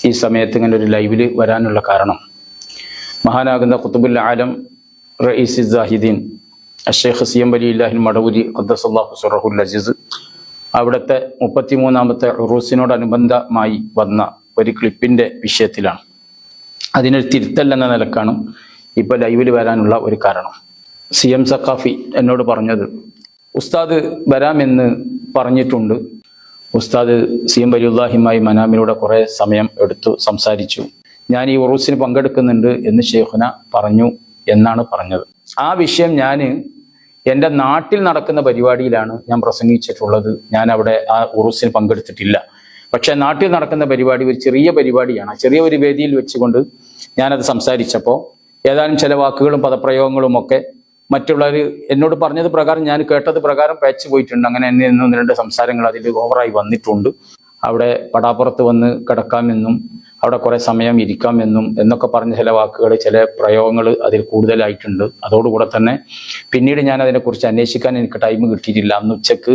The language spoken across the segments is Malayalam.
ഈ സമയത്ത് ഇങ്ങനെ ഒരു ലൈവിൽ വരാനുള്ള കാരണം, മഹാനാകുന്ന ഖുതുബുൽ ആലം റഈസ് സാഹിദീൻ അഷേഖ് സിയം വലില്ലാഹിൽ മടവൂരി ഖദ്ദസല്ലാഹു സിറഹുൽ അസീസ് അവിടുത്തെ 33ാമത്തെ ഉറൂസിനോടനുബന്ധമായി വന്ന ഒരു ക്ലിപ്പിൻ്റെ വിഷയത്തിലാണ്. അതിനൊരു തിരുത്തൽ എന്ന നിലക്കാണ് ഇപ്പോൾ ലൈവിൽ വരാനുള്ള ഒരു കാരണം. CM സഖാഫി എന്നോട് പറഞ്ഞത്, ഉസ്താദ് വരാമെന്ന് പറഞ്ഞിട്ടുണ്ട്. ഉസ്താദ് CM വലിയുല്ലാഹിയുമായി മനാമിലൂടെ കുറേ സമയം എടുത്തു സംസാരിച്ചു. ഞാൻ ഈ ഉറൂസിന് പങ്കെടുക്കുന്നുണ്ട് എന്ന് ഷെയ്ഖുന പറഞ്ഞു എന്നാണ് പറഞ്ഞത്. ആ വിഷയം ഞാൻ എൻ്റെ നാട്ടിൽ നടക്കുന്ന പരിപാടിയിലാണ് ഞാൻ പ്രസംഗിച്ചിട്ടുള്ളത്. ഞാൻ അവിടെ ആ ഉറൂസിന് പങ്കെടുത്തിട്ടില്ല. പക്ഷേ നാട്ടിൽ നടക്കുന്ന പരിപാടി ഒരു ചെറിയ പരിപാടിയാണ്. ചെറിയ ഒരു വേദിയിൽ വെച്ചുകൊണ്ട് ഞാനത് സംസാരിച്ചപ്പോൾ ഏതാനും ചില വാക്കുകളും പദപ്രയോഗങ്ങളും ഒക്കെ മറ്റുള്ളവർ എന്നോട് പറഞ്ഞത് പ്രകാരം, ഞാൻ കേട്ടത് പ്രകാരം പേച്ച് പോയിട്ടുണ്ട്. അങ്ങനെ എന്നെ 1-2 സംസാരങ്ങൾ അതിൽ ഓവറായി വന്നിട്ടുണ്ട്. അവിടെ പടാപ്പുറത്ത് വന്ന് കിടക്കാമെന്നും അവിടെ കുറേ സമയം ഇരിക്കാമെന്നും എന്നൊക്കെ പറഞ്ഞ ചില വാക്കുകൾ, ചില പ്രയോഗങ്ങൾ അതിൽ കൂടുതലായിട്ടുണ്ട്. അതോടുകൂടെ തന്നെ പിന്നീട് ഞാൻ അതിനെക്കുറിച്ച് അന്വേഷിക്കാൻ എനിക്ക് ടൈം കിട്ടിയിട്ടില്ല. അന്ന് ഉച്ചക്ക്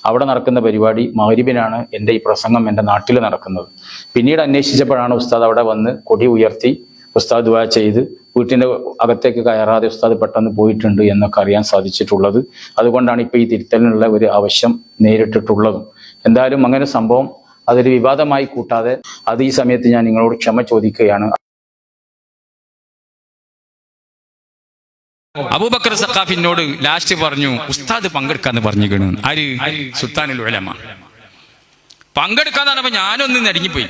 അവിടെ നടക്കുന്ന പരിപാടി മഗ്‌രിബിനാണ് എൻ്റെ ഈ പ്രസംഗം എൻ്റെ നാട്ടിൽ നടക്കുന്നത്. പിന്നീട് അന്വേഷിച്ചപ്പോഴാണ് ഉസ്താദ് അവിടെ വന്ന് കൊടി ഉയർത്തി ഉസ്താദ് ദുആ ചെയ്ത് വീട്ടിൻ്റെ അകത്തേക്ക് കയറാതെ ഉസ്താദ് പെട്ടെന്ന് പോയിട്ടുണ്ട് എന്നൊക്കെ അറിയാൻ സാധിച്ചിട്ടുള്ളത്. അതുകൊണ്ടാണ് ഇപ്പോൾ ഈ തിരുത്തലിനുള്ള ഒരു ആവശ്യം നേരിട്ടിട്ടുള്ളതും. എന്തായാലും അങ്ങനെ സംഭവം അതൊരു വിവാദമായി കൂട്ടാതെ അത് ഈ സമയത്ത് ഞാൻ നിങ്ങളോട് ക്ഷമ ചോദിക്കുകയാണ്. അബൂബക്കർ സഖാഫിനോട് ലാസ്റ്റ് പറഞ്ഞു, ഉസ്താദ് പങ്കെടുക്കാന്ന് പറഞ്ഞിരിക്കണ്. ആര്? സുൽത്താനുൽ ഉലമ പങ്കെടുക്കാന്ന് പറഞ്ഞപ്പോ ഞാനൊന്ന് നടുങ്ങിപ്പോയി.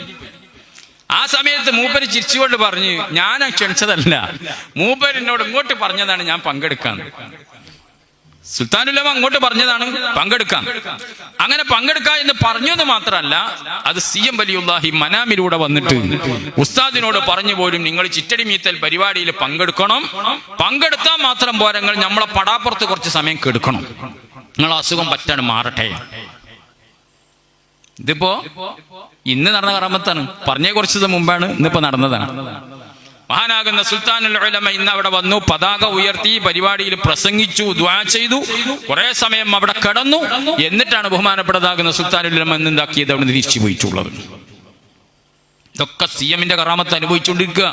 ആ സമയത്ത് മൂപ്പര് ചിരിച്ചുകൊണ്ട് പറഞ്ഞു, ഞാൻ ക്ഷണിച്ചതല്ല, മൂപ്പരിനോട് ഇങ്ങോട്ട് പറഞ്ഞതാണ് ഞാൻ പങ്കെടുക്കാൻ. സുൽത്താനുൽ ഉലമ അങ്ങോട്ട് പറഞ്ഞതാണ് പങ്കെടുക്കാം. അങ്ങനെ പങ്കെടുക്കാം എന്ന് പറഞ്ഞു എന്ന് മാത്രമല്ല, അത് CM വലിയുല്ലാഹി മനാമിലൂടെ വന്നിട്ട് ഉസ്താദിനോട് പറഞ്ഞു പോലും, നിങ്ങൾ ചിറ്റടി മീത്തൽ പരിപാടിയിൽ പങ്കെടുക്കണം, പങ്കെടുത്താൽ മാത്രം പോരാ, നമ്മളെ പടാപ്പുറത്ത് കുറച്ച് സമയം കെടുക്കണം, നിങ്ങൾ അസുഖം പറ്റാണ് മാറട്ടെ. ഇതിപ്പോ ഇന്ന് നടന്ന കറാമത്താണ്, പറഞ്ഞ കുറച്ചത് മുമ്പാണ്, ഇന്നിപ്പോ നടന്നതാണ്. മഹാനാകുന്ന സുൽത്താനുൽ ഉലമ ഇന്ന് അവിടെ വന്നു, പതാക ഉയർത്തി, പരിപാടിയിൽ പ്രസംഗിച്ചു, ദുആ ചെയ്തു, കുറെ സമയം അവിടെ കിടന്നു. എന്നിട്ടാണ് ബഹുമാനപ്പെട്ടതാകുന്ന സുൽത്താനുൽ ഉലമ എന്താക്കിയത്, അവിടെ തിരിച്ചു പോയിട്ടുള്ളത്. ഇതൊക്കെ CM-ന്റെ കറാമത്ത് അനുഭവിച്ചുകൊണ്ടിരിക്കുക.